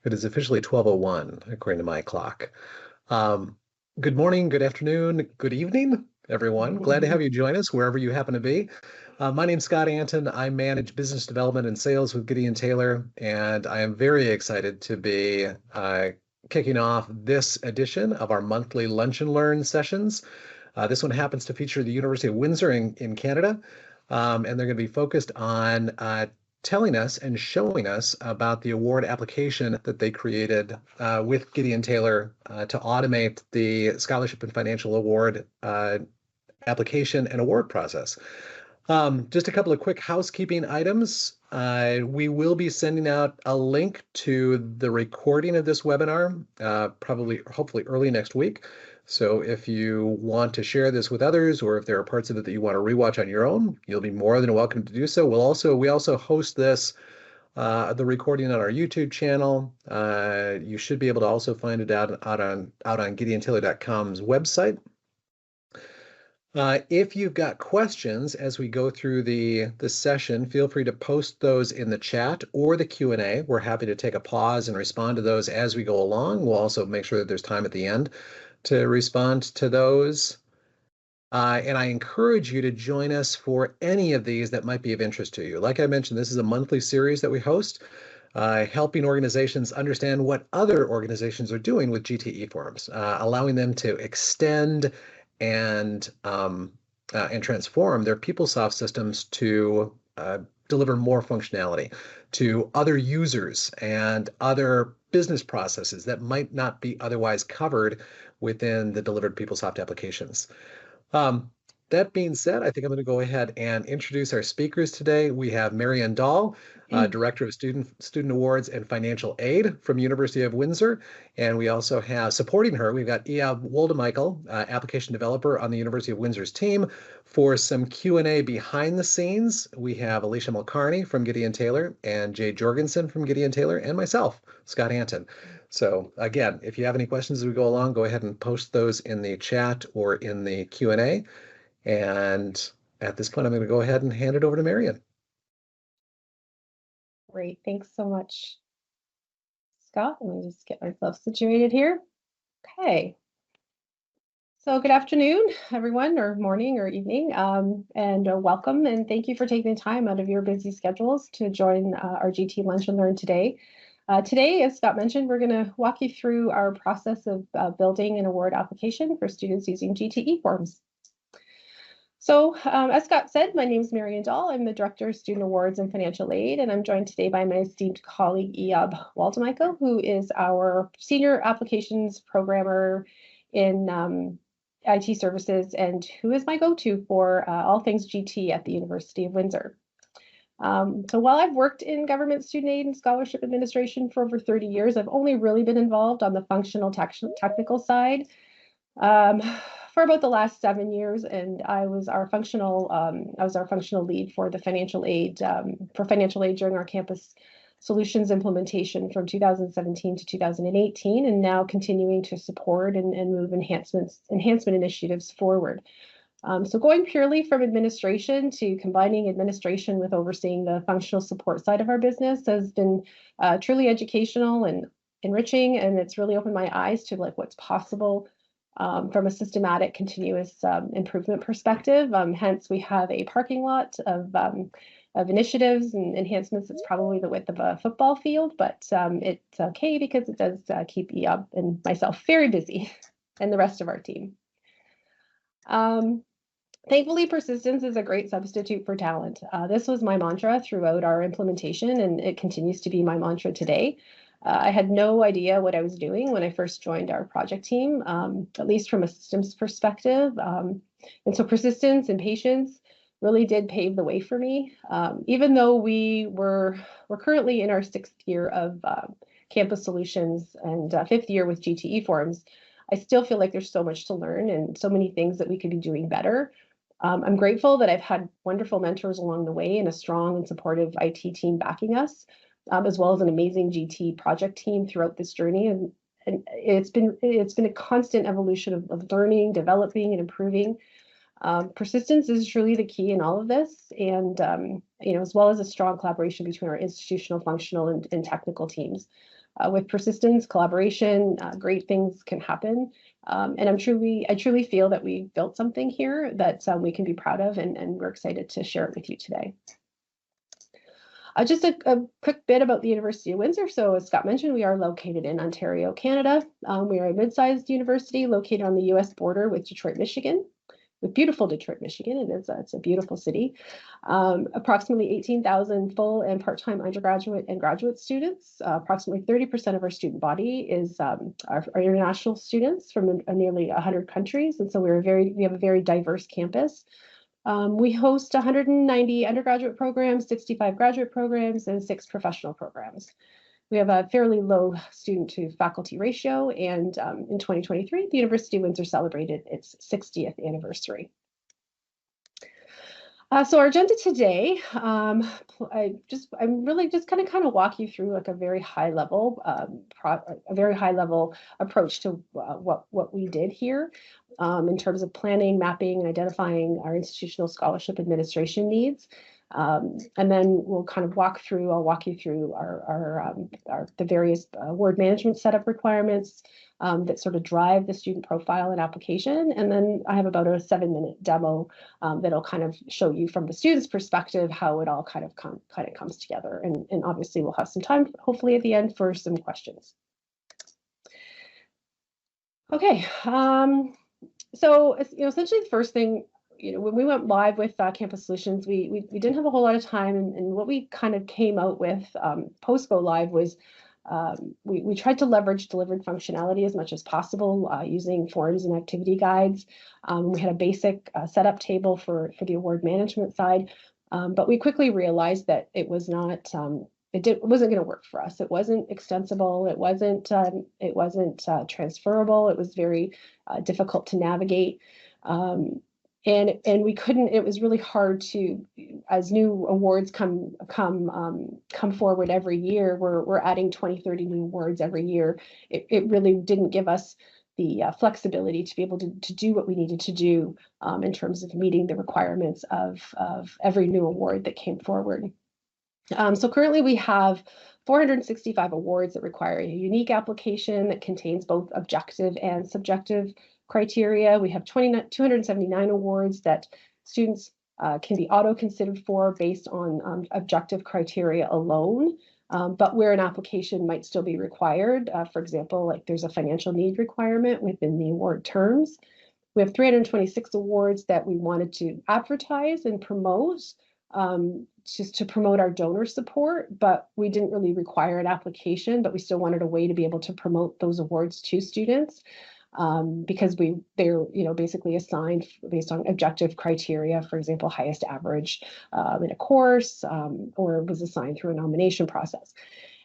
It is officially 12:01 according to my clock. Um, Good morning, good afternoon, good evening, everyone. Glad to have you join us wherever you happen to be. My name's Scott Anton. I manage business development and sales with Gideon Taylor, and I am very excited to be kicking off this edition of our monthly Lunch and Learn sessions. This one happens to feature the University of Windsor in Canada, and they're going to be focused on telling us and showing us about the award application that they created with Gideon Taylor to automate the scholarship and financial award application and award process. Just a couple of quick housekeeping items. We will be sending out a link to the recording of this webinar, hopefully early next week. So if you want to share this with others, or if there are parts of it that you want to rewatch on your own, you'll be more than welcome to do so. We also host this, the recording on our YouTube channel. You should be able to also find it out on GideonTaylor.com's website. If you've got questions as we go through the session, feel free to post those in the chat or the Q&A. We're happy to take a pause and respond to those as we go along. We'll also make sure that there's time at the end to respond to those. And I encourage you to join us for any of these that might be of interest to you. Like I mentioned, this is a monthly series that we host, helping organizations understand what other organizations are doing with GT eForms, allowing them to extend and transform their Peoplesoft systems to deliver more functionality to other users and other business processes that might not be otherwise covered within the delivered Peoplesoft applications. That being said, I think I'm going to go ahead and introduce our speakers today. We have Marianne Dahl, Director of Student Awards and Financial Aid from University of Windsor. And we also have, supporting her, we've got Eab Woldemichael, Application Developer on the University of Windsor's team. For some Q&A behind the scenes, we have Alicia Mulcarney from Gideon Taylor and Jay Jorgensen from Gideon Taylor, and myself, Scott Anton. So again, if you have any questions as we go along, go ahead and post those in the chat or in the Q&A. And at this point, I'm going to go ahead and hand it over to Marianne. Great, thanks so much, Scott. Let me just get myself situated here. Okay. So good afternoon, everyone, or morning or evening, and welcome, and thank you for taking the time out of your busy schedules to join our GT Lunch and Learn today. Today, as Scott mentioned, we're going to walk you through our process of building an award application for students using GT eForms. So, as Scott said, my name is Marianne Dahl. I'm the Director of Student Awards and Financial Aid, and I'm joined today by my esteemed colleague, Eab Woldemichael, who is our Senior Applications Programmer in IT Services, and who is my go-to for all things GT at the University of Windsor. So while I've worked in government student aid and scholarship administration for over 30 years, I've only really been involved on the functional technical side for about the last 7 years, and I was our functional lead for the financial aid during our campus solutions implementation from 2017 to 2018, and now continuing to support and move enhancement initiatives forward. So going purely from administration to combining administration with overseeing the functional support side of our business has been truly educational and enriching, and it's really opened my eyes to like what's possible from a systematic, continuous improvement perspective. Hence, we have a parking lot of initiatives and enhancements that's probably the width of a football field, but it's okay because it does keep Eab and myself very busy and the rest of our team. Thankfully, persistence is a great substitute for talent. This was my mantra throughout our implementation, and it continues to be my mantra today. I had no idea what I was doing when I first joined our project team, at least from a systems perspective. And so persistence and patience really did pave the way for me. Even though we're currently in our 6th year of campus solutions and 5th year with GT eForms, I still feel like there's so much to learn and so many things that we could be doing better. I'm grateful that I've had wonderful mentors along the way and a strong and supportive IT team backing us, as well as an amazing GT project team throughout this journey. And it's been a constant evolution of learning, developing, and improving. Persistence is truly the key in all of this, and as well as a strong collaboration between our institutional, functional, and technical teams. With persistence, collaboration, great things can happen. And I truly feel that we built something here that we can be proud of, and we're excited to share it with you today. Just a quick bit about the University of Windsor. So as Scott mentioned, we are located in Ontario, Canada. We are a mid-sized university located on the US border with Detroit, Michigan. With beautiful Detroit, Michigan. It's a beautiful city. Approximately 18,000 full and part-time undergraduate and graduate students. Approximately 30% of our student body is our international students from nearly 100 countries. And so we have a very diverse campus. We host 190 undergraduate programs, 65 graduate programs, and 6 professional programs. We have a fairly low student to faculty ratio, and in 2023, the University of Windsor celebrated its 60th anniversary. So our agenda today, I'm really just going to kind of walk you through like a very high level approach to what we did here in terms of planning, mapping, and identifying our institutional scholarship administration needs. And then we'll kind of I'll walk you through the various award management setup requirements that sort of drive the student profile and application. And then I have about a 7-minute demo that'll kind of show you from the student's perspective how it all kind of comes together. And obviously we'll have some time, hopefully at the end, for some questions. Okay, so essentially the first thing, when we went live with Campus Solutions, we didn't have a whole lot of time, and what we kind of came out with post go live was we tried to leverage delivered functionality as much as possible using forms and activity guides. We had a basic setup table for the award management side, but we quickly realized that it was not. It wasn't going to work for us. It wasn't extensible. It wasn't transferable. It was very difficult to navigate. And we couldn't. It was really hard to, as new awards come forward every year. We're adding 20, 30 new awards every year. It really didn't give us the flexibility to be able to do what we needed to do in terms of meeting the requirements of every new award that came forward. So currently we have 465 awards that require a unique application that contains both objective and subjective criteria. We have 279 awards that students can be auto-considered for based on objective criteria alone, but where an application might still be required. For example, like there's a financial need requirement within the award terms. We have 326 awards that we wanted to advertise and promote, just to promote our donor support, but we didn't really require an application, but we still wanted a way to be able to promote those awards to students. Because they're basically assigned based on objective criteria, for example, highest average in a course, or was assigned through a nomination process.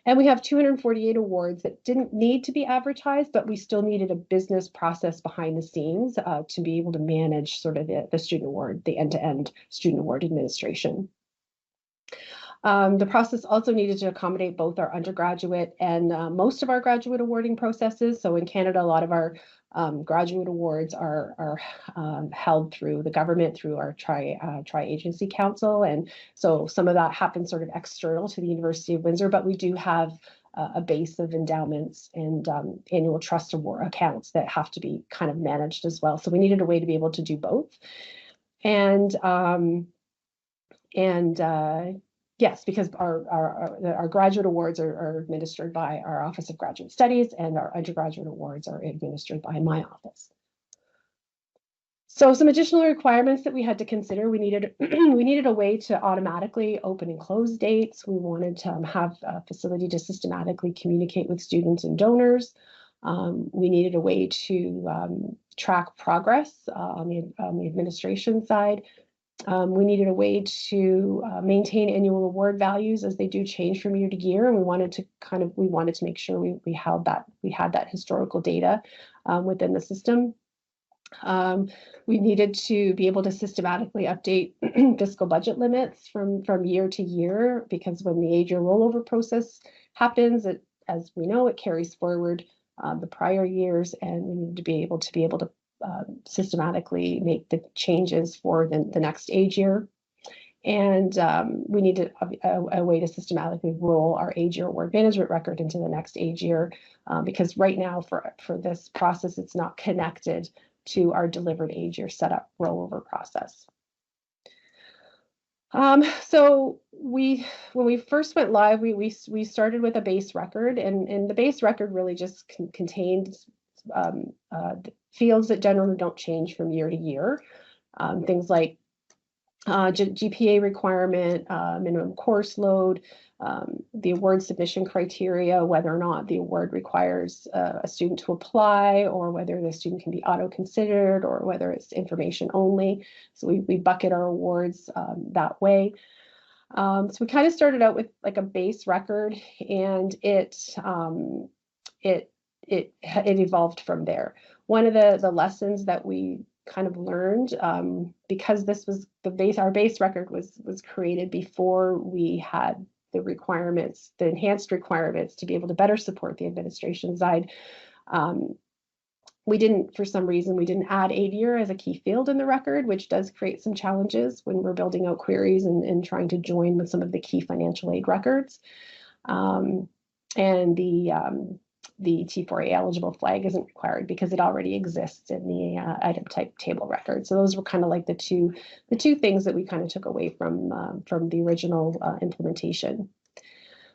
And we have 248 awards that didn't need to be advertised, but we still needed a business process behind the scenes to be able to manage sort of the student award, the end-to-end student award administration. The process also needed to accommodate both our undergraduate and most of our graduate awarding processes. So in Canada, a lot of our graduate awards are held through the government, through our tri-agency council. And so some of that happens sort of external to the University of Windsor, but we do have a base of endowments and annual trust award accounts that have to be kind of managed as well. So we needed a way to be able to do both. Yes, because our graduate awards are administered by our Office of Graduate Studies, and our undergraduate awards are administered by my office. So some additional requirements that we had to consider: we needed a way to automatically open and close dates. We wanted to have a facility to systematically communicate with students and donors. We needed a way to track progress on the administration side. We needed a way to maintain annual award values as they do change from year to year, and we wanted to make sure we had that historical data within the system. We needed to be able to systematically update fiscal budget limits from year to year, because when the age-year rollover process happens, as we know, it carries forward the prior years, and we need to be able to systematically make the changes for the next age year. And we need a way to systematically roll our age year award management record into the next age year, because right now for this process, it's not connected to our delivered age year setup rollover process. So when we first went live, we started with a base record, and the base record really just contained fields that generally don't change from year to year. Things like GPA requirement, minimum course load, the award submission criteria, whether or not the award requires a student to apply, or whether the student can be auto-considered, or whether it's information only. So we bucket our awards that way. So we kind of started out with like a base record, and it evolved from there. One of the lessons that we kind of learned, because this was our base record was created before we had the requirements, the enhanced requirements to be able to better support the administration side. For some reason, we didn't add aid year as a key field in the record, which does create some challenges when we're building out queries and trying to join with some of the key financial aid records. And the T4A eligible flag isn't required because it already exists in the item type table record. So those were kind of like the two things that we kind of took away from the original implementation.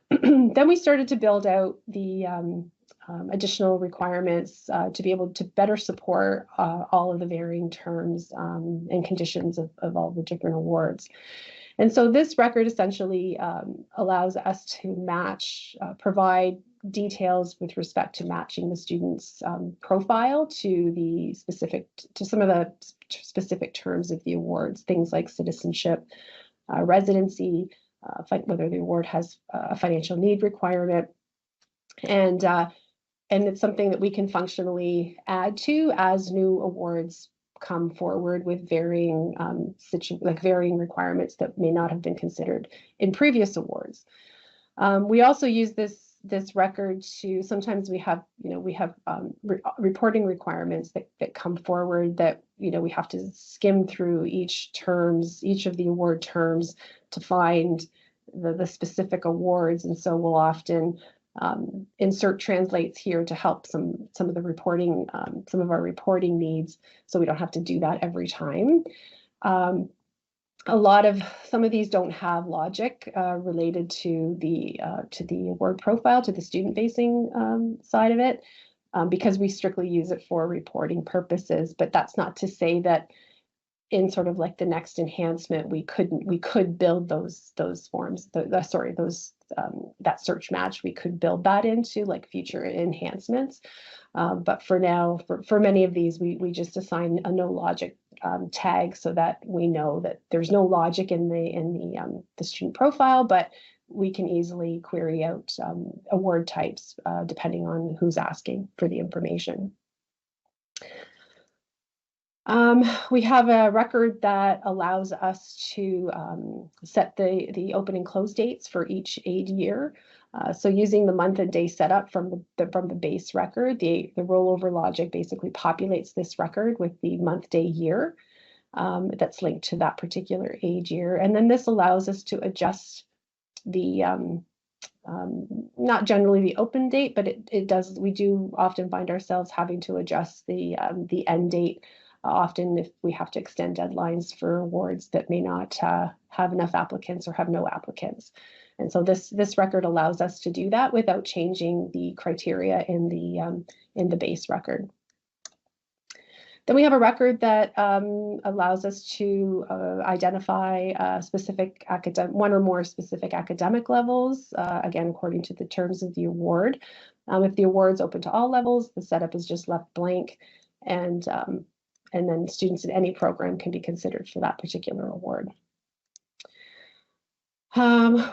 Then we started to build out the additional requirements to be able to better support all of the varying terms and conditions of all the different awards. And so this record essentially allows us to provide details with respect to matching the student's profile to some of the specific terms of the awards, things like citizenship, residency, whether the award has a financial need requirement, and it's something that we can functionally add to as new awards come forward with varying varying requirements that may not have been considered in previous awards. We also use this record to, sometimes we have reporting requirements that come forward that we have to skim through each of the award terms to find the specific awards, and so we'll often insert translates here to help some of the reporting, some of our reporting needs, so we don't have to do that every time. Some of these don't have logic related to the award profile, to the student-facing side of it, because we strictly use it for reporting purposes. But that's not to say that in sort of like the next enhancement, we could build those forms, that search match, we could build that into like future enhancements. But for now, for many of these, we just assign a no logic tag, so that we know that there's no logic in the student profile, but we can easily query out award types depending on who's asking for the information. We have a record that allows us to set the open and close dates for each aid year. So using the month and day setup from the base record, the rollover logic basically populates this record with the month, day, year that's linked to that particular aid year. And then this allows us to adjust the not generally the open date, but we do often find ourselves having to adjust the end date. Often if we have to extend deadlines for awards that may not have enough applicants or have no applicants. And so this record allows us to do that without changing the criteria in the base record. Then we have a record that allows us to identify one or more specific academic levels, again, according to the terms of the award. If the award's open to all levels, the setup is just left blank, and then students in any program can be considered for that particular award.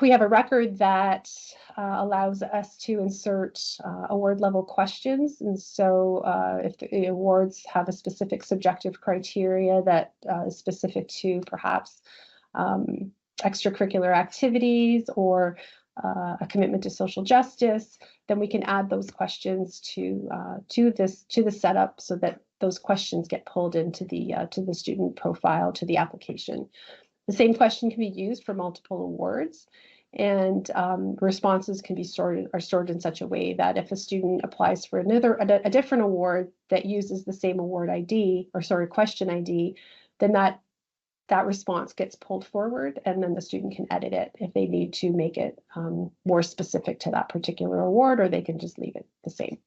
We have a record that allows us to insert award level questions. And so if the awards have a specific subjective criteria that is specific to perhaps extracurricular activities or a commitment to social justice, then we can add those questions to the setup, so that those questions get pulled into the student profile, to the application. The same question can be used for multiple awards, and responses can be stored in such a way that if a student applies for a different award that uses the same award ID, or sorry, question ID, then that response gets pulled forward, and then the student can edit it if they need to make it more specific to that particular award, or they can just leave it the same.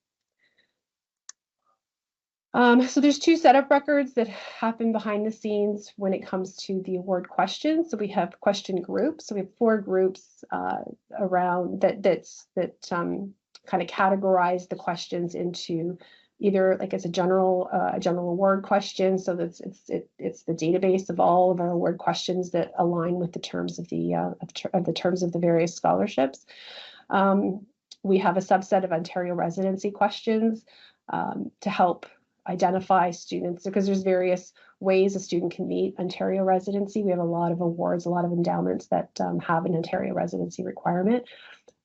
So there's two setup records that happen behind the scenes when it comes to the award questions. So we have question groups. So we have 4 groups around that kind of categorize the questions into either like as a general award question. So that's it's the database of all of our award questions that align with the terms of the terms of the various scholarships. We have a subset of Ontario residency questions to help identify students, because there's various ways a student can meet Ontario residency. We have a lot of awards, a lot of endowments that have an Ontario residency requirement.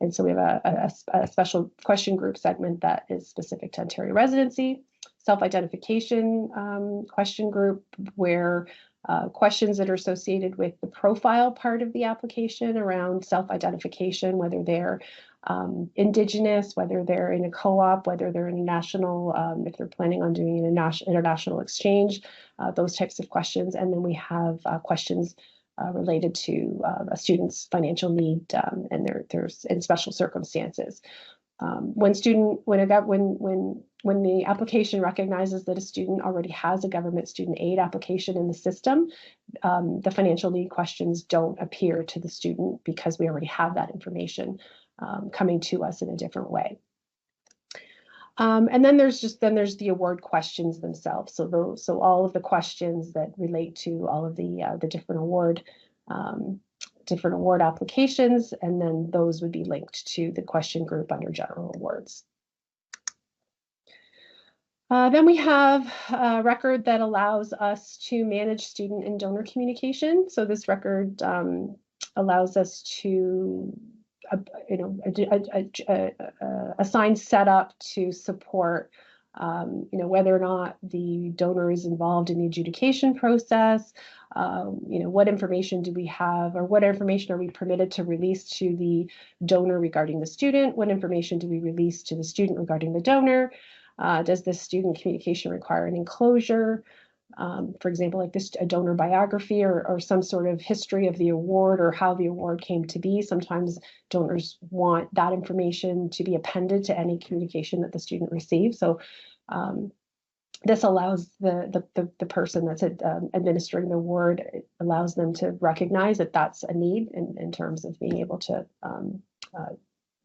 And so we have a special question group segment that is specific to Ontario residency. Self-identification question group, where questions that are associated with the profile part of the application around self-identification, whether they're Indigenous, whether they're in a co-op, whether they're international, if they're planning on doing an international exchange, those types of questions. And then we have questions related to a student's financial need and there's in special circumstances. When the application recognizes that a student already has a government student aid application in the system, the financial need questions don't appear to the student because we already have that information coming to us in a different way. And then there's the award questions themselves. So all of the questions that relate to all of the different award applications, and then those would be linked to the question group under general awards. Then we have a record that allows us to manage student and donor communication. So this record allows us to assign setup to support whether or not the donor is involved in the adjudication process, what information do we have, or what information are we permitted to release to the donor regarding the student, what information do we release to the student regarding the donor, does the student communication require an enclosure, for example, like a donor biography or some sort of history of the award or how the award came to be. Sometimes donors want that information to be appended to any communication that the student receives. So this allows the person that's administering the award, it allows them to recognize that that's a need in terms of being able to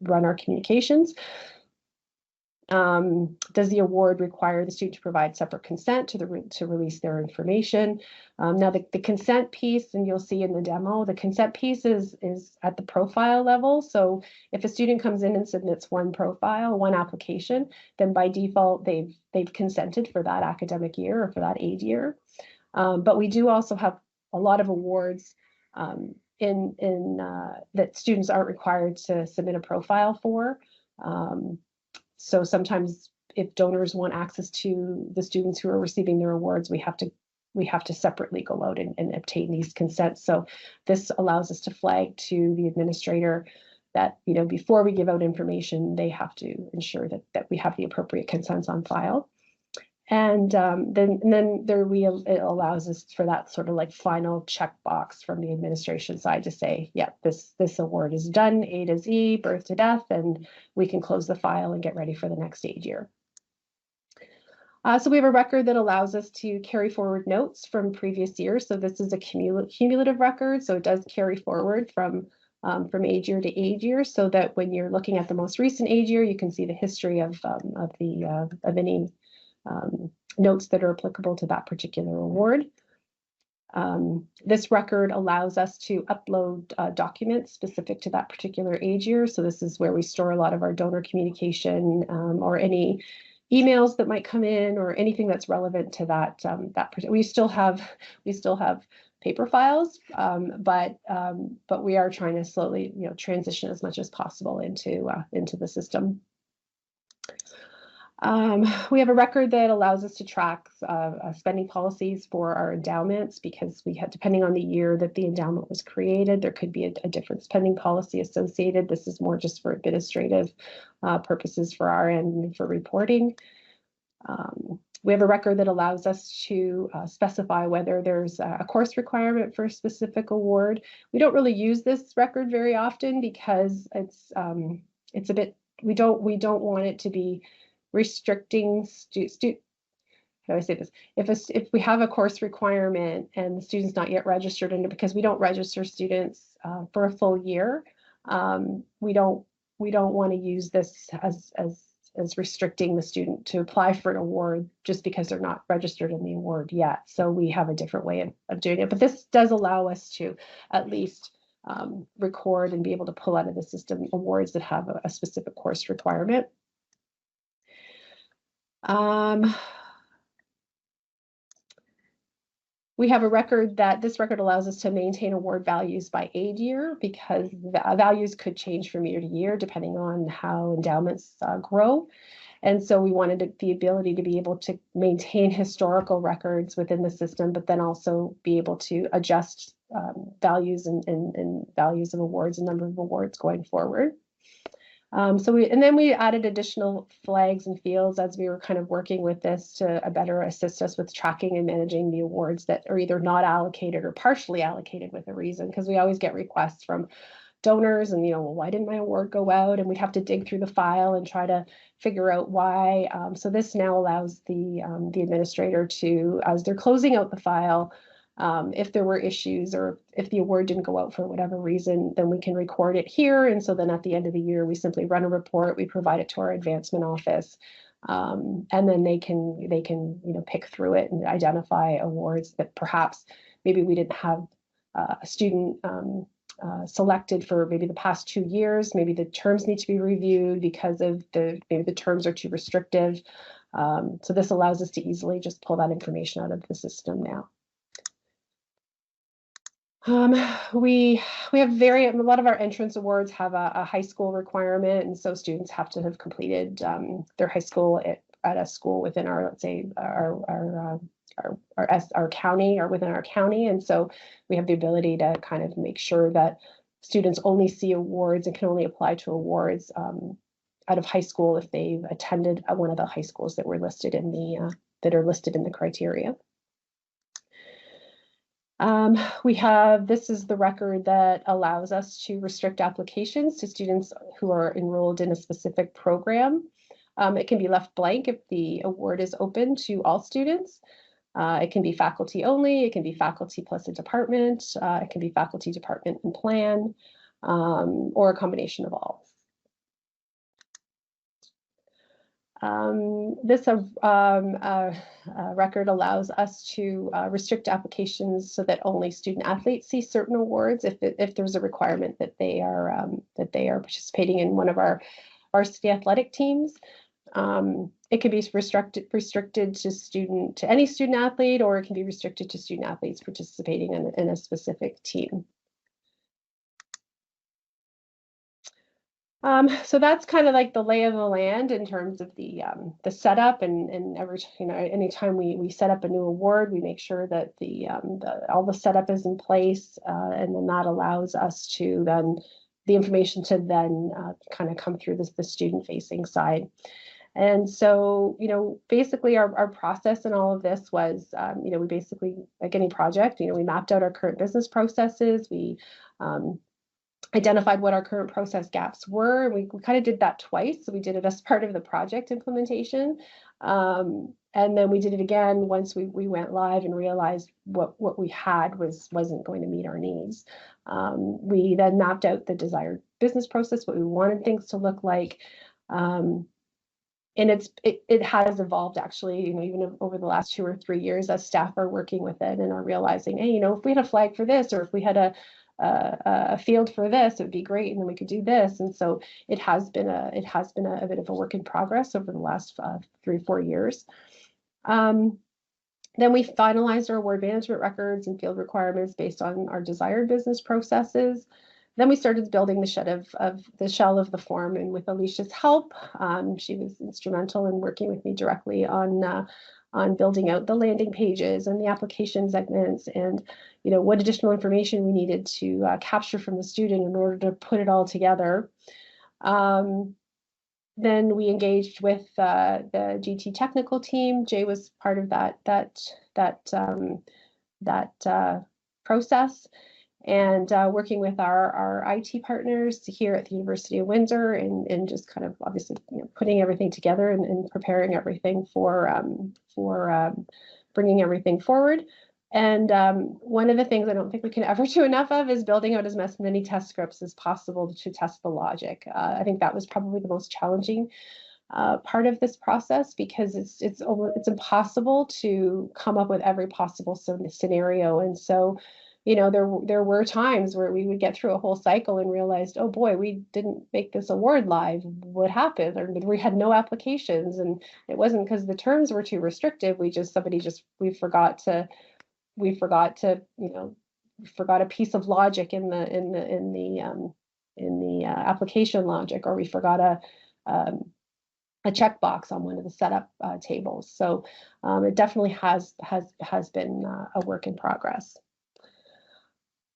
run our communications. Does the award require the student to provide separate consent to release their information? Now the consent piece, and you'll see in the demo, the consent piece is at the profile level. So if a student comes in and submits one profile, one application, then by default they've consented for that academic year or for that aid year. But we do also have a lot of awards that students aren't required to submit a profile for. So sometimes if donors want access to the students who are receiving their awards, we have to separately go out and obtain these consents. So this allows us to flag to the administrator that, before we give out information, they have to ensure that we have the appropriate consents on file. And then it allows us for that sort of like final checkbox from the administration side to say, yeah, this award is done, A to Z, birth to death, and we can close the file and get ready for the next aid year. So we have a record that allows us to carry forward notes from previous years. So this is a cumulative record, so it does carry forward from aid year to aid year, so that when you're looking at the most recent aid year, you can see the history of any notes that are applicable to that particular award. This record allows us to upload documents specific to that particular aid year. So this is where we store a lot of our donor communication or any emails that might come in or anything that's relevant to that. We still have paper files, but we are trying to slowly transition as much as possible into the system. We have a record that allows us to track spending policies for our endowments, because we had, depending on the year that the endowment was created, there could be a different spending policy associated. This is more just for administrative purposes for our end and for reporting. We have a record that allows us to specify whether there's a course requirement for a specific award. We don't really use this record very often because it's a bit, we don't want it to be restricting how do I say this? If we have a course requirement and the student's not yet registered in it, because we don't register students for a full year, we don't want to use this as restricting the student to apply for an award just because they're not registered in the award yet. So we have a different way of doing it, but this does allow us to at least record and be able to pull out of the system awards that have a specific course requirement. We have a record that this record allows us to maintain award values by aid year, because values could change from year to year depending on how endowments grow. And so we wanted the ability to be able to maintain historical records within the system, but then also be able to adjust values and values of awards and number of awards going forward. Then we added additional flags and fields as we were kind of working with this to better assist us with tracking and managing the awards that are either not allocated or partially allocated with a reason, because we always get requests from donors and, well, why didn't my award go out? And we'd have to dig through the file and try to figure out why. So this now allows the administrator to, as they're closing out the file, if there were issues or if the award didn't go out for whatever reason, then we can record it here. And so then at the end of the year, we simply run a report, we provide it to our advancement office, and then they can pick through it and identify awards that perhaps maybe we didn't have a student selected for maybe the past 2 years. Maybe the terms need to be reviewed because of maybe the terms are too restrictive. So this allows us to easily just pull that information out of the system now. We have a lot of our entrance awards have a high school requirement, and so students have to have completed their high school at a school within our, let's say, our county or within our county. And so we have the ability to kind of make sure that students only see awards and can only apply to awards out of high school if they've attended one of the high schools that were listed in that are listed in the criteria. This is the record that allows us to restrict applications to students who are enrolled in a specific program. It can be left blank if the award is open to all students. It can be faculty only, it can be faculty plus a department, it can be faculty, department, and plan, or a combination of all. This record allows us to restrict applications so that only student athletes see certain awards if there's a requirement that they are participating in one of our varsity athletic teams. It can be restricted to any student athlete, or it can be restricted to student athletes participating in a specific team. So that's kind of like the lay of the land in terms of the setup, and anytime we set up a new award, we make sure that all the setup is in place, and then that allows us to the information to kind of come through the student facing side. And so, basically our process in all of this was, we basically, like any project, we mapped out our current business processes. We identified what our current process gaps were. We kind of did that twice. So we did it as part of the project implementation. And then we did it again once we went live and realized what we had wasn't going to meet our needs. We then mapped out the desired business process, what we wanted things to look like. And it has evolved, actually, even over the last 2 or 3 years, as staff are working with it and are realizing, hey, if we had a flag for this, or if we had a field for this, it would be great, and then we could do this. And so it has been a bit of a work in progress over the last 3 or 4 years. Then we finalized our award management records and field requirements based on our desired business processes. Then we started building the shell of the form, and with Alicia's help, she was instrumental in working with me directly on building out the landing pages and the application segments, and what additional information we needed to capture from the student in order to put it all together. Then we engaged with the GT technical team. Jay was part of that process, and working with our IT partners here at the University of Windsor, and just kind of obviously putting everything together and preparing everything for bringing everything forward. And one of the things I don't think we can ever do enough of is building out as many test scripts as possible to test the logic. I think that was probably the most challenging part of this process, because it's impossible to come up with every possible scenario. And so, there were times where we would get through a whole cycle and realized, oh boy, we didn't make this award live. What happened? Or we had no applications, and it wasn't because the terms were too restrictive. We forgot a piece of logic in the application logic, or we forgot a checkbox on one of the setup tables. So it definitely has been a work in progress.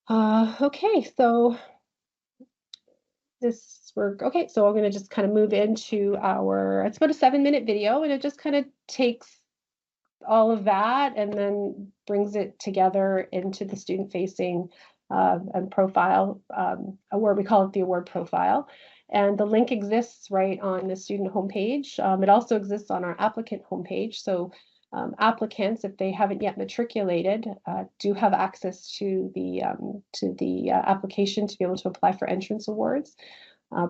Okay, so so I'm going to just kind of move into it's about a 7-minute video, and it just kind of takes all of that and then brings it together into the student-facing and profile award. We call it the award profile. And the link exists right on the student homepage. It also exists on our applicant homepage. So applicants, if they haven't yet matriculated, do have access to the application to be able to apply for entrance awards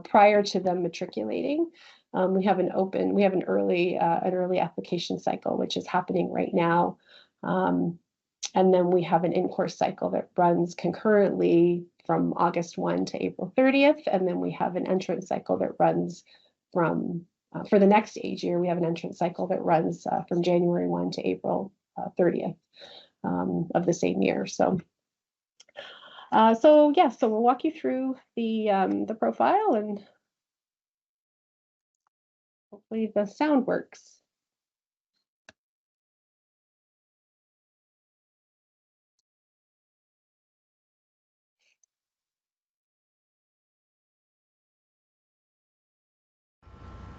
prior to them matriculating. We have an early application cycle, which is happening right now. And then we have an in-course cycle that runs concurrently from August 1 to April 30th. And then we have an entrance cycle that runs for the next age year, we have an entrance cycle that runs from January 1 to April 30th of the same year. So we'll walk you through the profile, and hopefully the sound works.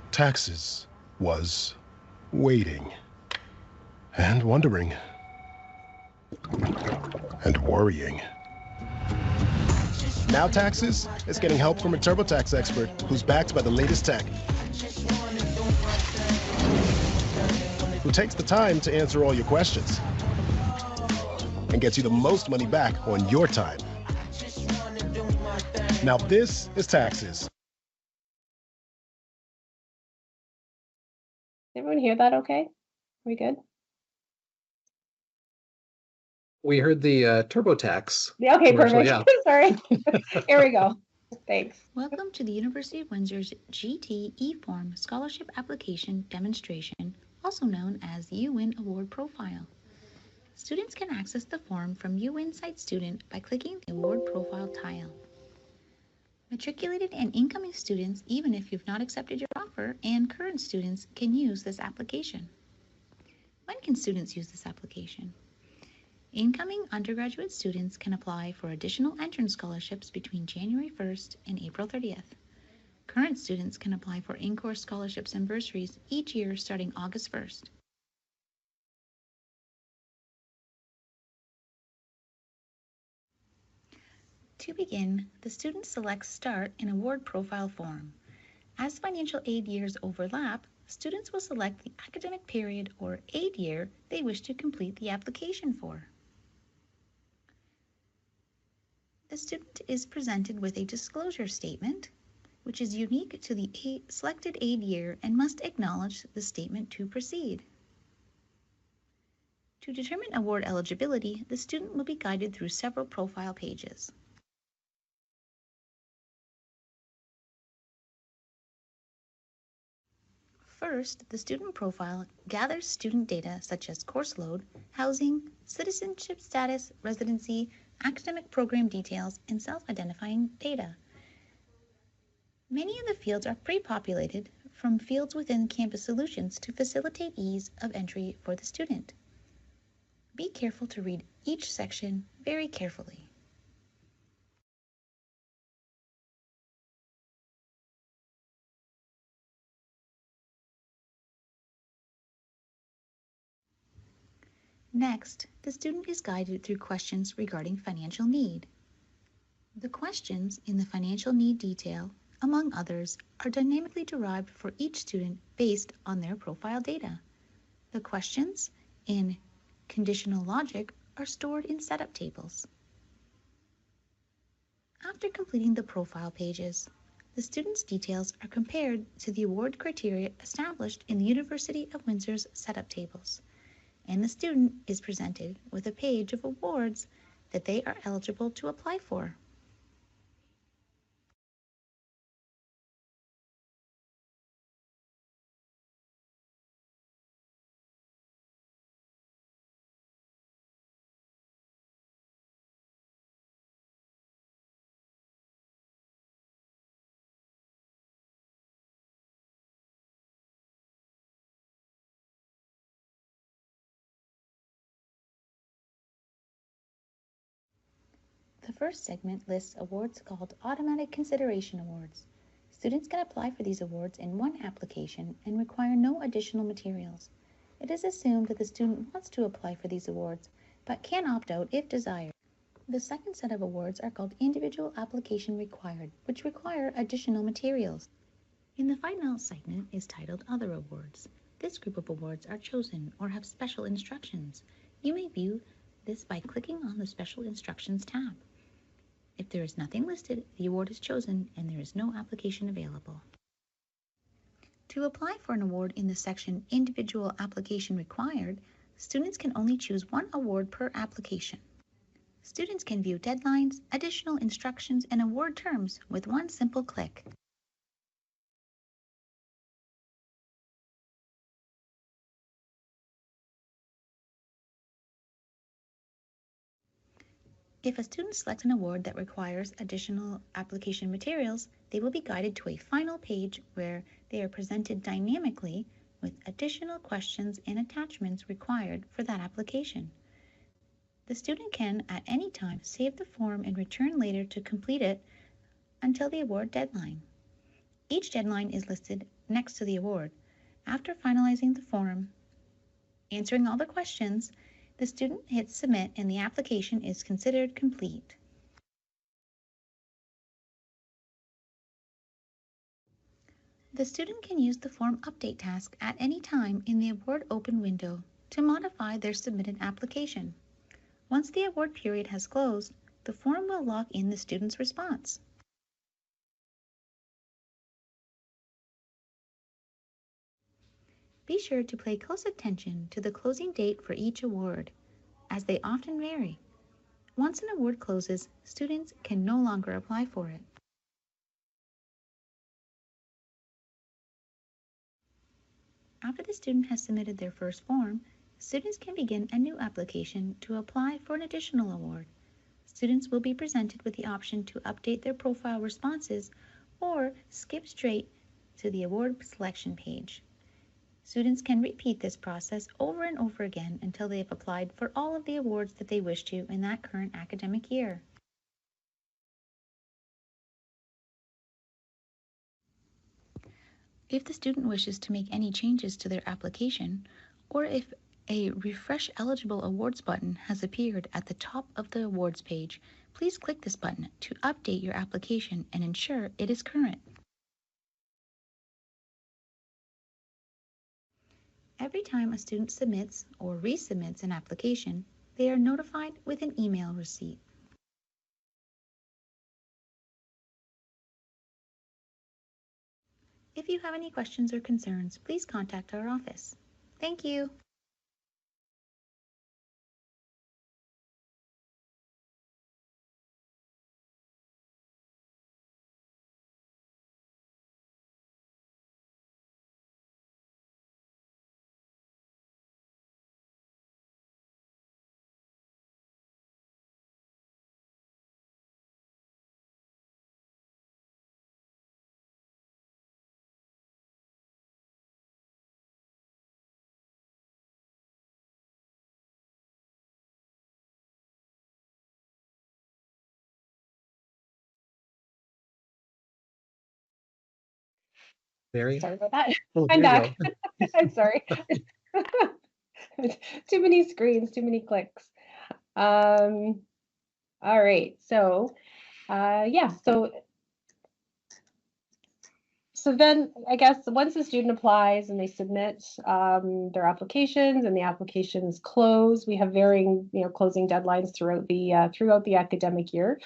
Taxes was waiting and wondering and worrying. Now Taxes is getting help from a TurboTax expert who's backed by the latest tech, who takes the time to answer all your questions and gets you the most money back on your time. Now this is Taxes. Everyone hear that okay? Are we good? We heard the TurboTax. Yeah, okay, perfect. Yeah. Sorry. Here we go. Thanks. Welcome to the University of Windsor's GT eForm Scholarship Application Demonstration, also known as the UWin Award Profile. Students can access the form from UWin Site Student by clicking the Award Profile tile. Matriculated and incoming students, even if you've not accepted your offer, and current students can use this application. When can students use this application? Incoming undergraduate students can apply for additional entrance scholarships between January 1st and April 30th. Current students can apply for in-course scholarships and bursaries each year starting August 1st. To begin, the student selects Start in Award Profile form. As financial aid years overlap, students will select the academic period or aid year they wish to complete the application for. The student is presented with a disclosure statement, which is unique to the selected aid year and must acknowledge the statement to proceed. To determine award eligibility, the student will be guided through several profile pages. First, the student profile gathers student data such as course load, housing, citizenship status, residency, academic program details, and self-identifying data. Many of the fields are pre-populated from fields within Campus Solutions to facilitate ease of entry for the student. Be careful to read each section very carefully. Next, the student is guided through questions regarding financial need. The questions in the financial need detail, among others, are dynamically derived for each student based on their profile data. The questions in conditional logic are stored in setup tables. After completing the profile pages, the student's details are compared to the award criteria established in the University of Windsor's setup tables, and the student is presented with a page of awards that they are eligible to apply for. The first segment lists awards called Automatic Consideration Awards. Students can apply for these awards in one application and require no additional materials. It is assumed that the student wants to apply for these awards, but can opt out if desired. The second set of awards are called Individual Application Required, which require additional materials. In the final segment is titled Other Awards. This group of awards are chosen or have special instructions. You may view this by clicking on the Special Instructions tab. If there is nothing listed, the award is chosen and there is no application available. To apply for an award in the section Individual Application Required, students can only choose one award per application. Students can view deadlines, additional instructions, and award terms with one simple click. If a student selects an award that requires additional application materials, they will be guided to a final page where they are presented dynamically with additional questions and attachments required for that application. The student can, at any time, save the form and return later to complete it until the award deadline. Each deadline is listed next to the award. After finalizing the form, answering all the questions, the student hits submit and the application is considered complete. The student can use the form update task at any time in the award open window to modify their submitted application. Once the award period has closed, the form will log in the student's response. Be sure to pay close attention to the closing date for each award, as they often vary. Once an award closes, students can no longer apply for it. After the student has submitted their first form, students can begin a new application to apply for an additional award. Students will be presented with the option to update their profile responses or skip straight to the award selection page. Students can repeat this process over and over again until they have applied for all of the awards that they wish to in that current academic year. If the student wishes to make any changes to their application, or if a Refresh Eligible Awards button has appeared at the top of the awards page, please click this button to update your application and ensure it is current. Every time a student submits or resubmits an application, they are notified with an email receipt. If you have any questions or concerns, please contact our office. Thank you. Mary? Sorry about that. Oh, I'm there you back. I'm sorry. Too many screens, too many clicks. All right, so yeah, so then I guess once the student applies and they submit their applications and the applications close, we have varying closing deadlines throughout the academic year.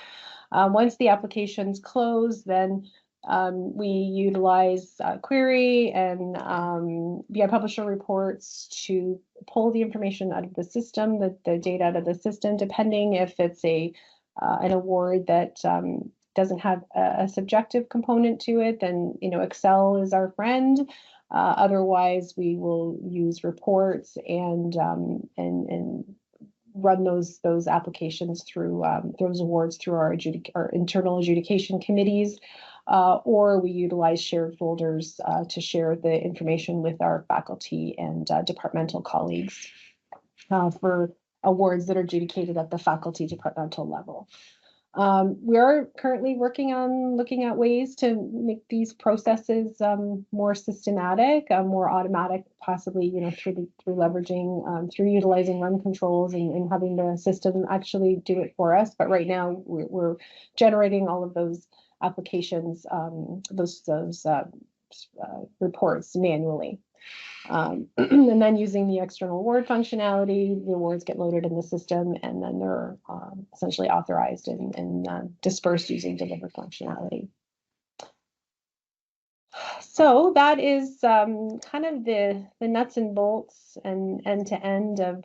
Once the applications close, then we utilize query and BI publisher reports to pull the information out of the system, the data out of the system, depending if it's an award that doesn't have a subjective component to it, then Excel is our friend. Otherwise, we will use reports and run those applications through those awards through our internal adjudication committees, or we utilize shared folders to share the information with our faculty and departmental colleagues for awards that are adjudicated at the faculty departmental level. We are currently working on looking at ways to make these processes more systematic, more automatic, possibly through leveraging, through utilizing run controls and having the system actually do it for us. But right now we're generating all of those applications, those reports manually. And then using the external award functionality, the awards get loaded in the system, and then they're essentially authorized and dispersed using delivered functionality. So that is kind of the nuts and bolts and end to end of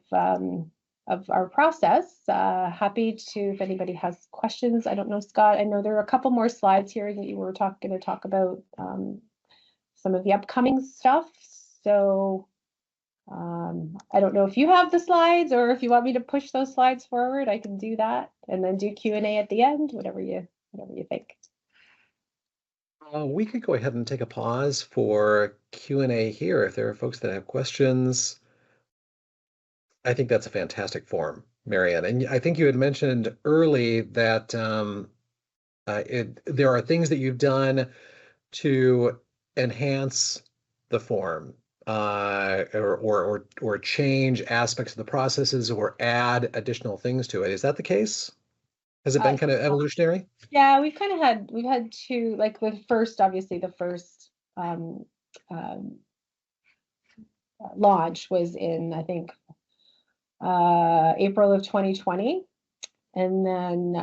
our process. Happy to, if anybody has questions. I don't know, Scott, I know there are a couple more slides here that you were going to talk about some of the upcoming stuff. So I don't know if you have the slides or if you want me to push those slides forward, I can do that and then do Q&A at the end, whatever you think. We could go ahead and take a pause for Q&A here if there are folks that have questions. I think that's a fantastic form, Marianne. And I think you had mentioned early that there are things that you've done to enhance the form or change aspects of the processes or add additional things to it. Is that the case? Has it been kind of evolutionary? Yeah, we've had two, like the first launch was in, I think, April of 2020. And then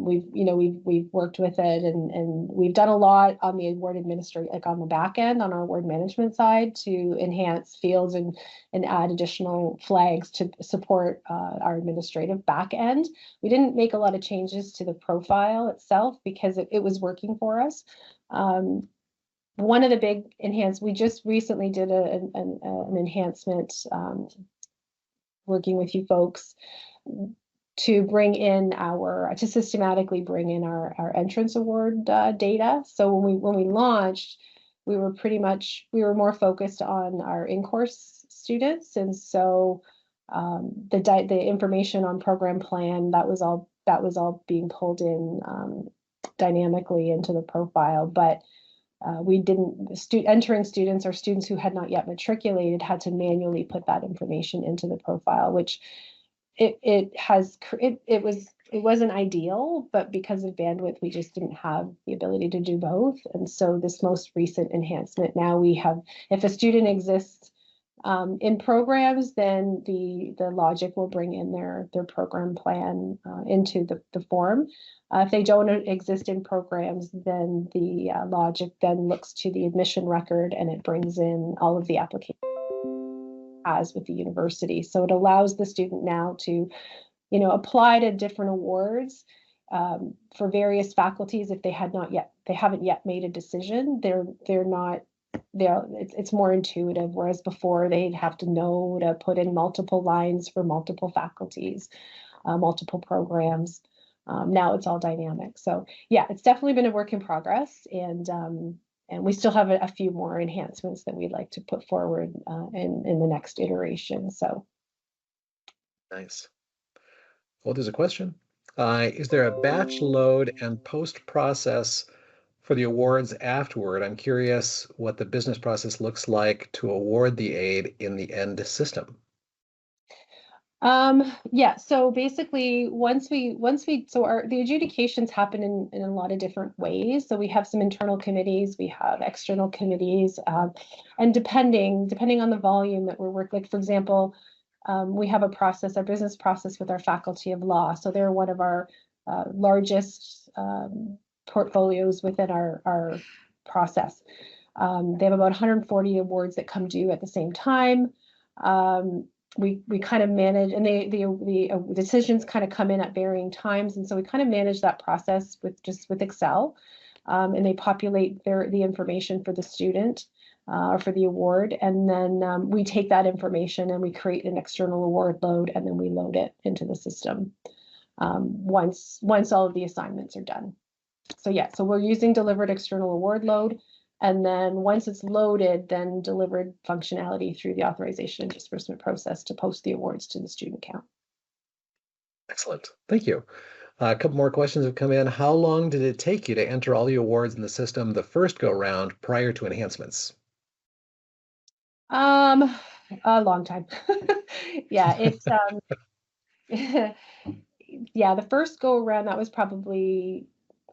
we've worked with it and we've done a lot on the award administration, like on the back end, on our award management side, to enhance fields and add additional flags to support our administrative back end. We didn't make a lot of changes to the profile itself because it was working for us. One of the big enhancements, we just recently did an enhancement working with you folks to systematically bring in our entrance award data. So when we launched, we were more focused on our in-course students, and so the information on program plan that was all being pulled in dynamically into the profile, but entering students or students who had not yet matriculated had to manually put that information into the profile, which it wasn't ideal, but because of bandwidth, we just didn't have the ability to do both. And so this most recent enhancement, now we have, if a student exists in programs, then the logic will bring in their program plan into the form. If they don't exist in programs, then the logic then looks to the admission record and it brings in all of the applications as with the university. So it allows the student now to, apply to different awards for various faculties. If they haven't yet made a decision, it's more intuitive, whereas before they'd have to know to put in multiple lines for multiple faculties, multiple programs. Now it's all dynamic. So yeah, it's definitely been a work in progress, and we still have a few more enhancements that we'd like to put forward in the next iteration. So nice. Well, there's a question. Is there a batch load and post-process For the awards afterward, I'm curious what the business process looks like to award the aid in the end system. Yeah, so basically the adjudications happen in a lot of different ways. So we have some internal committees, we have external committees, and depending on the volume that we're working, like for example, we have a business process with our faculty of law. So they're one of our largest portfolios within our process. They have about 140 awards that come due at the same time. We kind of manage, and the decisions kind of come in at varying times, and so we kind of manage that process with Excel, and they populate the information for the student or for the award, and then we take that information and we create an external award load, and then we load it into the system once all of the assignments are done. So yeah, so we're using delivered external award load. And then once it's loaded, then delivered functionality through the authorization and disbursement process to post the awards to the student account. Excellent. Thank you. A couple more questions have come in. How long did it take you to enter all the awards in the system the first go round prior to enhancements? A long time. Yeah, it's yeah, the first go around, that was probably,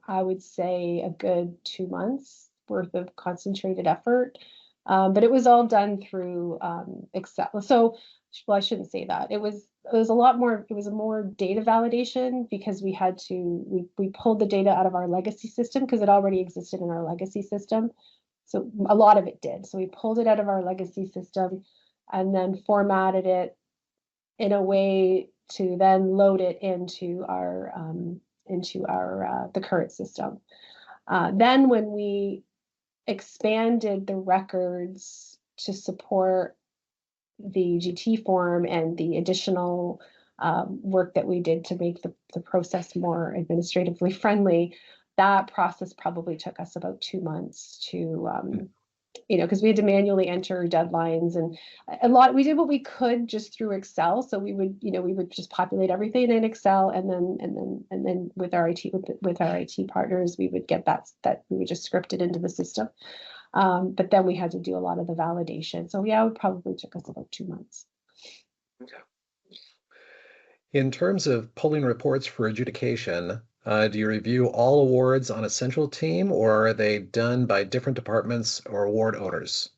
I would say, a good 2 months worth of concentrated effort. But it was all done through Excel. So, well, I shouldn't say that. It was a lot more, it was a more data validation because we pulled the data out of our legacy system because it already existed in our legacy system. So a lot of it did. So we pulled it out of our legacy system and then formatted it in a way to then load it into our the current system. Then when we expanded the records to support the GT form and the additional work that we did to make the process more administratively friendly, that process probably took us about 2 months to because we had to manually enter deadlines and we did what we could just through Excel. So we would just populate everything in Excel and then with our IT partners, we would get that we would just script it into the system. But then we had to do a lot of the validation. So yeah, it probably took us about 2 months. Okay. In terms of pulling reports for adjudication, do you review all awards on a central team, or are they done by different departments or award owners?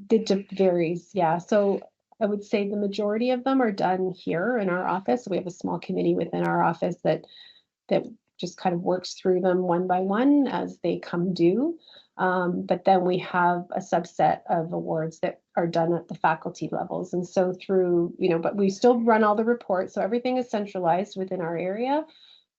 It varies, yeah. So I would say the majority of them are done here in our office. We have a small committee within our office that just kind of works through them one by one as they come due. But then we have a subset of awards that are done at the faculty levels. And so but we still run all the reports. So everything is centralized within our area.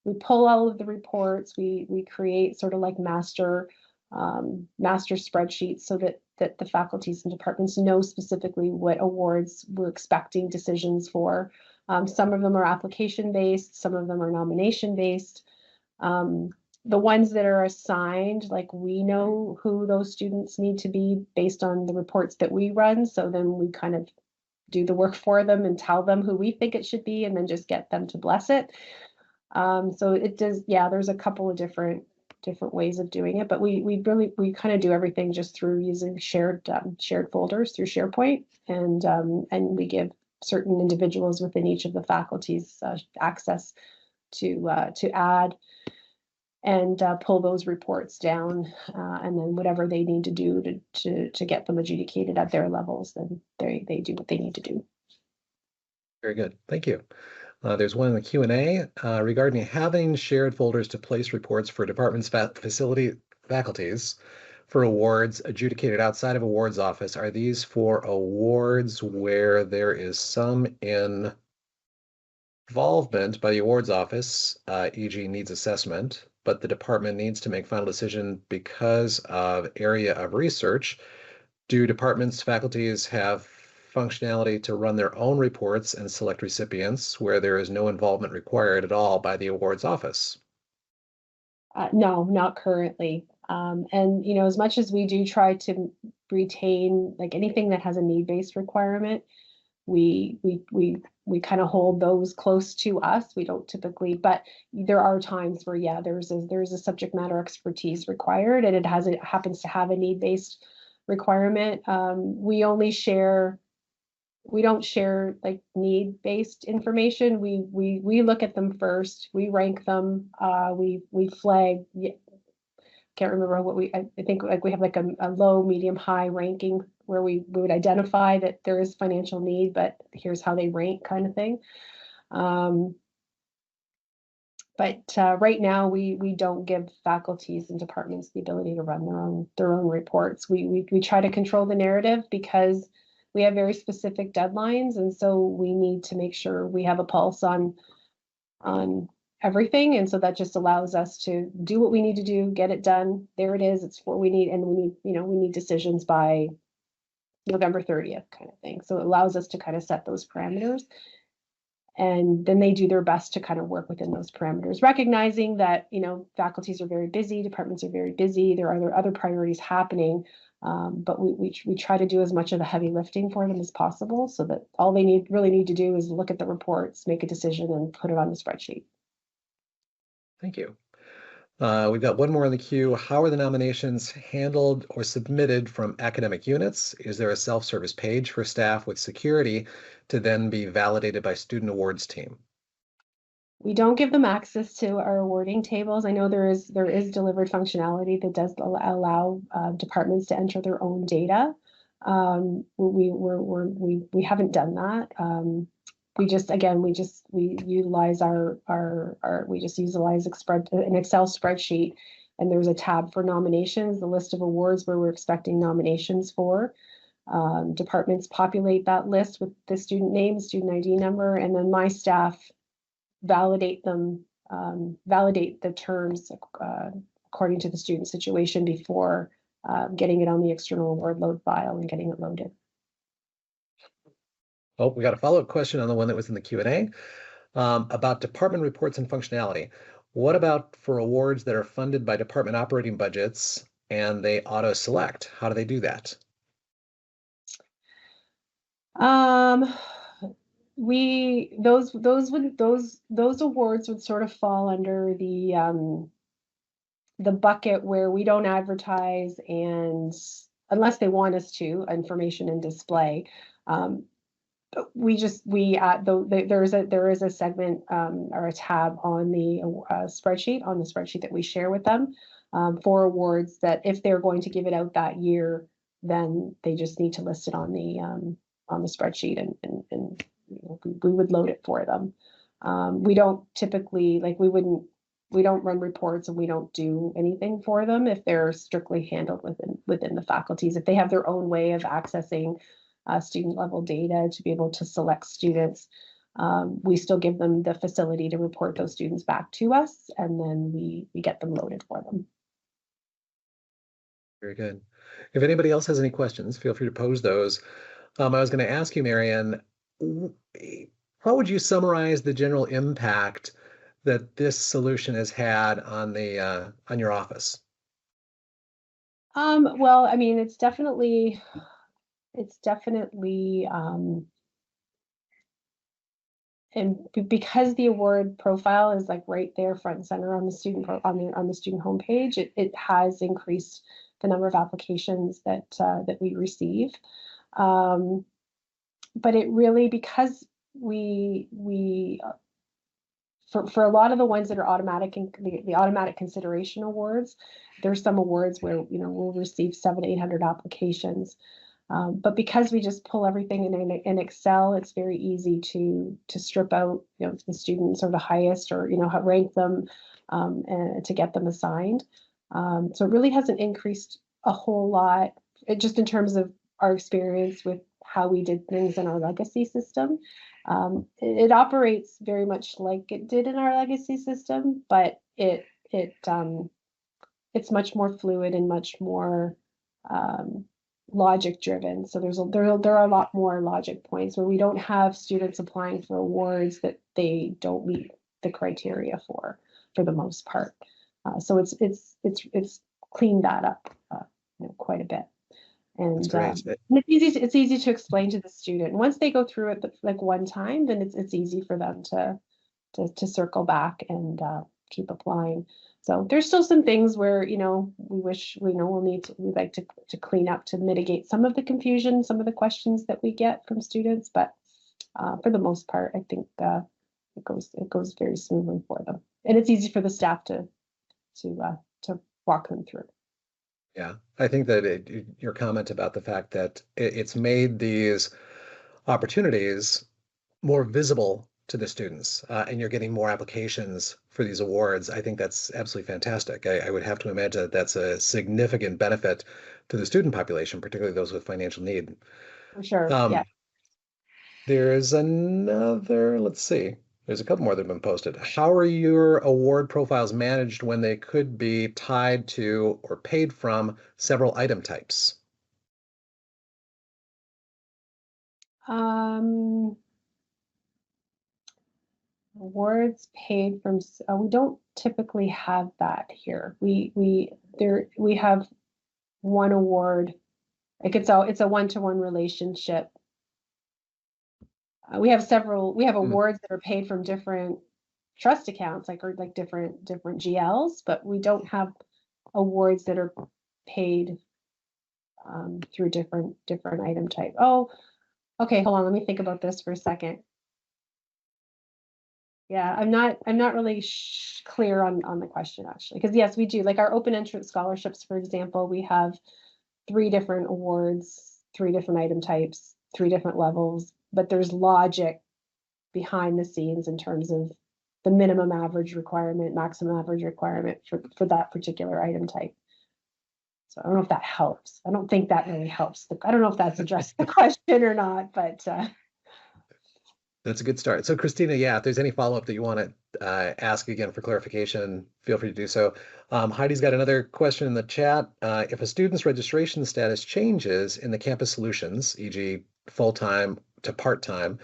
We pull all of the reports. We create sort of like master spreadsheets so that the faculties and departments know specifically what awards we're expecting decisions for. Some of them are application based, some of them are nomination based. The ones that are assigned, like we know who those students need to be based on the reports that we run. So then we kind of do the work for them and tell them who we think it should be and then just get them to bless it. So it does, yeah, there's a couple of different ways of doing it, but we kind of do everything just through using shared folders through SharePoint, and we give certain individuals within each of the faculties access to add and pull those reports down, and then whatever they need to do to get them adjudicated at their levels, then they do what they need to do. Very good, thank you. There's one in the Q&A regarding having shared folders to place reports for departments, faculties for awards adjudicated outside of awards office. Are these for awards where there is some involvement by the awards office, e.g. needs assessment, but the department needs to make final decision because of area of research? Do departments, faculties have functionality to run their own reports and select recipients where there is no involvement required at all by the awards office? No, not currently. And as much as we do try to retain like anything that has a need-based requirement, we kind of hold those close to us. We don't typically, but there are times where, yeah, there's a subject matter expertise required, and it happens to have a need-based requirement. We don't share like need-based information. We look at them first. We rank them. We flag. Can't remember what I think like we have like a low, medium, high ranking where we would identify that there is financial need, but here's how they rank, kind of thing. But right now we don't give faculties and departments the ability to run their own reports. We try to control the narrative because we have very specific deadlines, and so we need to make sure we have a pulse on everything, and so that just allows us to do what we need to do, get it done. There it is. It's what we need, and we need decisions by November 30th, kind of thing. So it allows us to kind of set those parameters, and then they do their best to kind of work within those parameters, recognizing that faculties are very busy, departments are very busy. There are other priorities happening, but we try to do as much of the heavy lifting for them as possible, so that all they really need to do is look at the reports, make a decision, and put it on the spreadsheet. Thank you. We've got one more in the queue. How are the nominations handled or submitted from academic units? Is there a self-service page for staff with security to then be validated by student awards team? We don't give them access to our awarding tables. I know there is delivered functionality that does allow departments to enter their own data. We haven't done that. We utilize an Excel spreadsheet, and there's a tab for nominations, the list of awards where we're expecting nominations for. Departments populate that list with the student name, student ID number, and then my staff validate them, validate the terms according to the student situation before getting it on the external award load file and getting it loaded. Oh, we got a follow-up question on the one that was in the Q&A about department reports and functionality. What about for awards that are funded by department operating budgets and they auto-select? How do they do that? Those awards would sort of fall under the bucket where we don't advertise, and unless they want us to, information and display. There is a segment or a tab on the spreadsheet that we share with them for awards that if they're going to give it out that year, then they just need to list it on the spreadsheet, and we would load it for them. We don't typically we don't run reports, and we don't do anything for them if they're strictly handled within the faculties. If they have their own way of accessing student level data to be able to select students, we still give them the facility to report those students back to us, and then we get them loaded for them. Very good. If anybody else has any questions, feel free to pose those. I was going to ask you, Marianne, how would you summarize the general impact that this solution has had on your office? Well, I mean, it's definitely and because the award profile is like right there front and center on the student on the student homepage, it has increased the number of applications that we receive. But it really, because for a lot of the ones that are automatic, the automatic consideration awards, there's some awards where we'll receive 700-800 applications. But because we just pull everything in Excel, it's very easy to strip out the students or the highest, or rank them and to get them assigned. So it really hasn't increased a whole lot, just in terms of our experience with how we did things in our legacy system. It operates very much like it did in our legacy system, but it's much more fluid and much more logic driven. So there are a lot more logic points where we don't have students applying for awards that they don't meet the criteria for the most part. So it's cleaned that up quite a bit. And, That's great. and it's easy to explain to the student. Once they go through it like one time, then it's easy for them to circle back and keep applying. So there's still some things where, you know, we'd like to clean up to mitigate some of the confusion, some of the questions that we get from students, but for the most part, I think it goes very smoothly for them, and it's easy for the staff to walk them through. Yeah, I think that your comment about the fact that it's made these opportunities more visible to the students, and you're getting more applications for these awards. I think that's absolutely fantastic. I would have to imagine that that's a significant benefit to the student population, particularly those with financial need. For sure, yeah. There's another, let's see. There's a couple more that have been posted. How are your award profiles managed when they could be tied to or paid from several item types? Awards paid from, we don't typically have that here. We have one award, like it's a one-to-one relationship. We have awards that are paid from different trust accounts, or different GLs, but we don't have awards that are paid through different item type. Oh, okay, hold on, let me think about this for a second. Yeah, I'm not really clear on the question, actually, because yes, we do, like our open entrance scholarships, for example, we have 3 different awards, 3 different item types, 3 different levels, but there's logic behind the scenes in terms of the minimum average requirement, maximum average requirement for that particular item type. So I don't know if that helps. I don't think that really helps. I don't know if that's addressed the question or not, but That's a good start. So Christina, yeah, if there's any follow-up that you want to ask again for clarification, feel free to do so. Heidi's got another question in the chat. If a student's registration status changes in the campus solutions, e.g. full-time to part-time,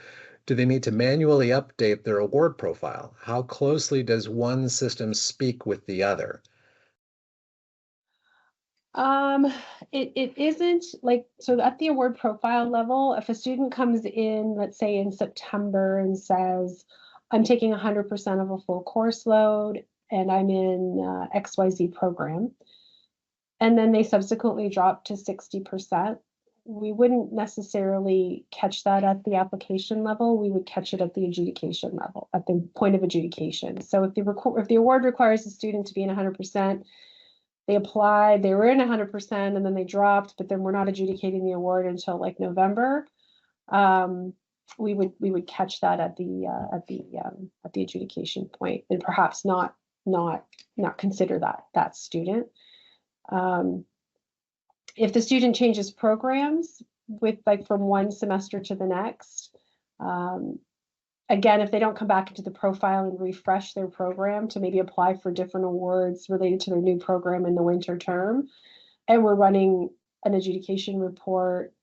do they need to manually update their award profile? How closely does one system speak with the other? It isn't like, so at the award profile level, if a student comes in, let's say in September, and says, I'm taking 100% of a full course load and I'm in XYZ program, and then they subsequently drop to 60%, we wouldn't necessarily catch that at the application level. We would catch it at the adjudication level, at the point of adjudication. So if the award requires the student to be in 100%, they applied, they were in 100%, and then they dropped, but then we're not adjudicating the award until like November. We would catch that at the adjudication point, and perhaps not consider that student. If the student changes programs from one semester to the next, again, if they don't come back into the profile and refresh their program to maybe apply for different awards related to their new program in the winter term, and we're running an adjudication report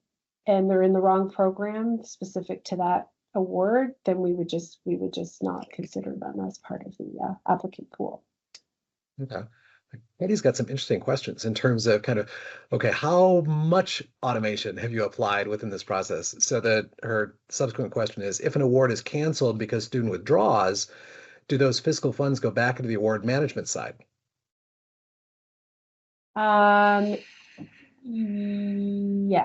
and they're in the wrong program specific to that award, then we would just not consider them as part of the applicant pool. Okay. Katie's got some interesting questions in terms of okay, how much automation have you applied within this process? So that her subsequent question is, if an award is canceled because student withdraws, do those fiscal funds go back into the award management side? Yeah,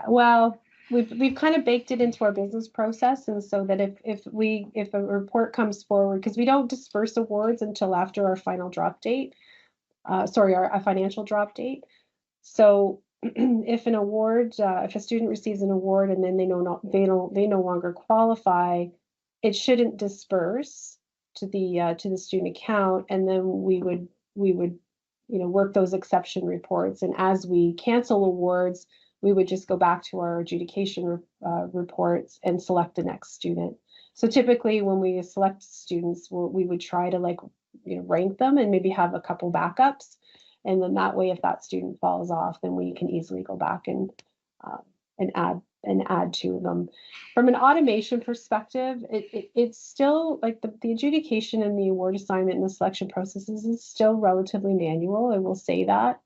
well, we've kind of baked it into our business process, and so that if a report comes forward, because we don't disperse awards until after our final drop date. Our financial drop date. So if an award, if a student receives an award and then they no longer qualify, it shouldn't disperse to the student account, and then we would work those exception reports. And as we cancel awards, we would just go back to our adjudication reports and select the next student. So typically when we select students, we would try to rank them and maybe have a couple backups. And then that way, if that student falls off, then we can easily go back and add to them. From an automation perspective, it's still like the adjudication and the award assignment and the selection processes is still relatively manual. I will say that.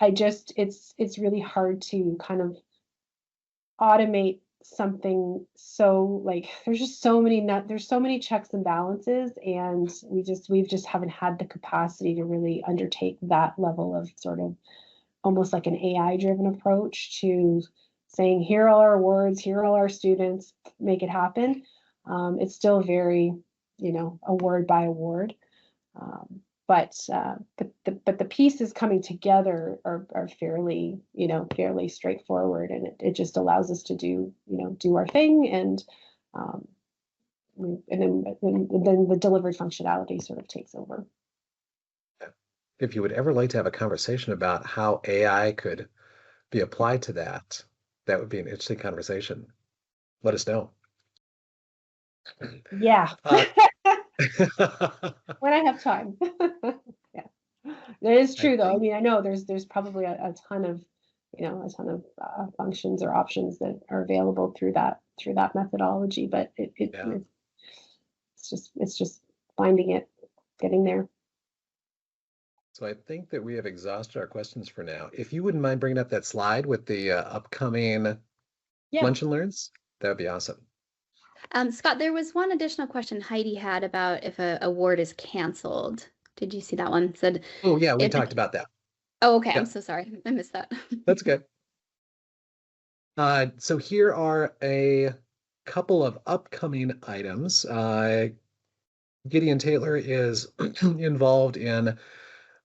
it's really hard to kind of automate something. So like, there's just so many checks and balances, and we've just haven't had the capacity to really undertake that level of sort of almost like an AI driven approach to saying, here are all our awards, here are all our students, make it happen. It's still very, award by award. But the pieces coming together are fairly, fairly straightforward, and it just allows us to do our thing, and then the delivered functionality sort of takes over. If you would ever like to have a conversation about how AI could be applied to that, that would be an interesting conversation. Let us know. Yeah. When I have time. Yeah, that is true though. I mean, I know there's probably a ton of functions or options that are available through that methodology, but it's just finding it, getting there. So I think that we have exhausted our questions for now. If you wouldn't mind bringing up that slide with the upcoming lunch and learns, that would be awesome. Scott, there was one additional question Heidi had about if a award is canceled. Did you see that one? It said, oh yeah, we talked about that. Oh, okay. Yeah. I'm so sorry. I missed that. That's good. So here are a couple of upcoming items. Gideon Taylor is involved in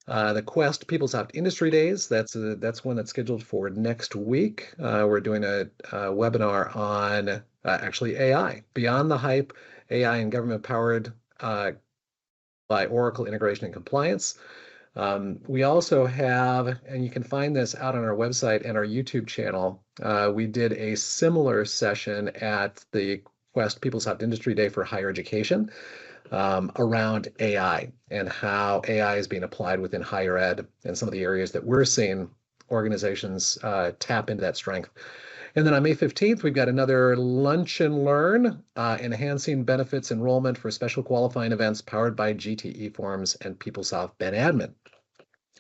the Quest Peoplesoft Industry Days. That's one that's scheduled for next week. We're doing a webinar on actually AI, Beyond the Hype, AI and Government Powered by Oracle Integration and Compliance. We also have, and you can find this out on our website and our YouTube channel, we did a similar session at the Quest Peoplesoft Industry Day for Higher Education around AI and how AI is being applied within higher ed and some of the areas that we're seeing organizations tap into that strength. And then on May 15th, we've got another Lunch and Learn, Enhancing Benefits Enrollment for Special Qualifying Events powered by GT eForms and Peoplesoft Ben Admin.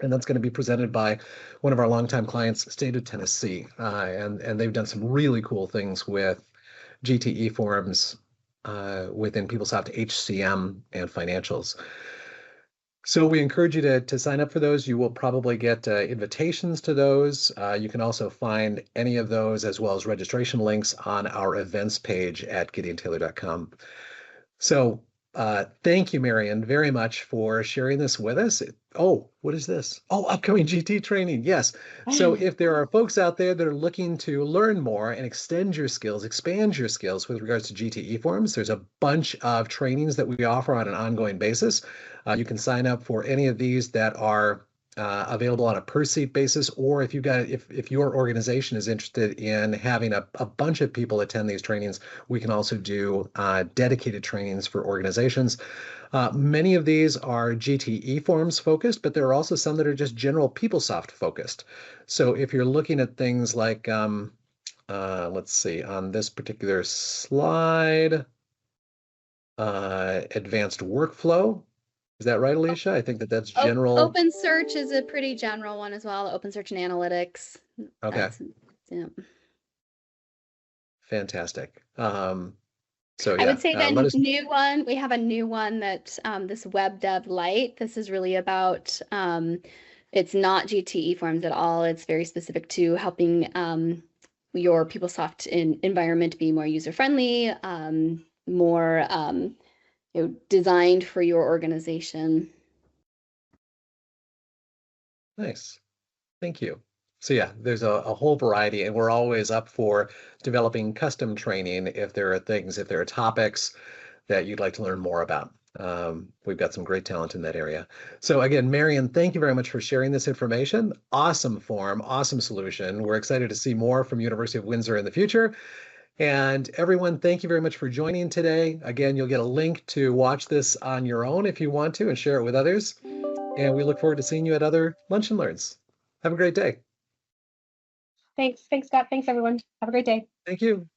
And that's going to be presented by one of our longtime clients, State of Tennessee. And they've done some really cool things with GT eForms within Peoplesoft HCM and financials. So we encourage you to sign up for those. You will probably get invitations to those. You can also find any of those as well as registration links on our events page at gideontaylor.com. So thank you, Marion, very much for sharing this with us. Oh, what is this? Oh, upcoming GT training. Yes. So if there are folks out there that are looking to learn more and extend your skills, expand your skills with regards to GT eForms, there's a bunch of trainings that we offer on an ongoing basis. You can sign up for any of these that are available on a per seat basis, or if your organization is interested in having a bunch of people attend these trainings, we can also do dedicated trainings for organizations. Many of these are GT eForms focused, but there are also some that are just general PeopleSoft focused. So if you're looking at things like, let's see, on this particular slide, advanced workflow. Is that right, Alicia? I think that's general. Open search is a pretty general one as well. Open search and analytics. Okay. Yeah. Fantastic. So yeah, I would say the new one, we have a new one that this Web Dev Lite, this is really about, it's not GT eForms at all. It's very specific to helping your PeopleSoft environment be more user-friendly, more designed for your organization. Nice. Thank you. So yeah, there's a whole variety, and we're always up for developing custom training if there are topics that you'd like to learn more about. We've got some great talent in that area. So again, Marion, thank you very much for sharing this information. Awesome form, awesome solution. We're excited to see more from University of Windsor in the future. And everyone, thank you very much for joining today. Again, you'll get a link to watch this on your own if you want to and share it with others. And we look forward to seeing you at other Lunch and Learns. Have a great day. Thanks, Scott. Thanks, everyone. Have a great day. Thank you.